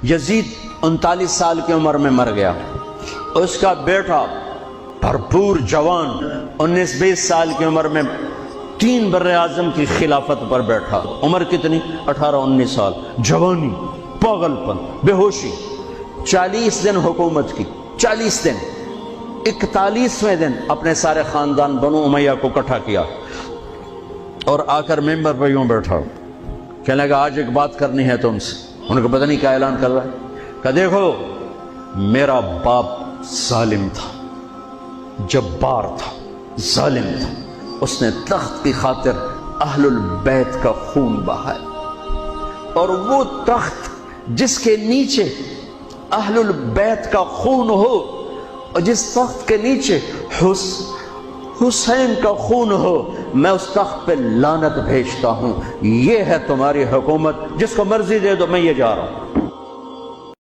یزید 39 سال کی عمر میں مر گیا، اس کا بیٹا بھرپور جوان 19-20 سال کی عمر میں 3 بر اعظم کی خلافت پر بیٹھا۔ عمر کتنی؟ 18-19 سال، جوانی، پاگل پن، بے ہوشی۔ 40 دن حکومت کی، 40 دن۔ 41ویں دن اپنے سارے خاندان بنو امیہ کو اکٹھا کیا اور آ کر ممبر پہ یوں بیٹھا، کہنے لگا آج ایک بات کرنی ہے تم سے۔ ان کو پتہ نہیں کیا اعلان کر رہا ہے، کہ دیکھو میرا باپ ظالم تھا، جبار تھا، ظالم تھا، اس نے تخت کی خاطر اہل البیت کا خون بہایا، اور وہ تخت جس کے نیچے اہل البیت کا خون ہو اور جس تخت کے نیچے حسین کا خون ہو، میں اس تخت پہ لعنت بھیجتا ہوں۔ یہ ہے تمہاری حکومت، جس کو مرضی دے دو، میں یہ جا رہا ہوں۔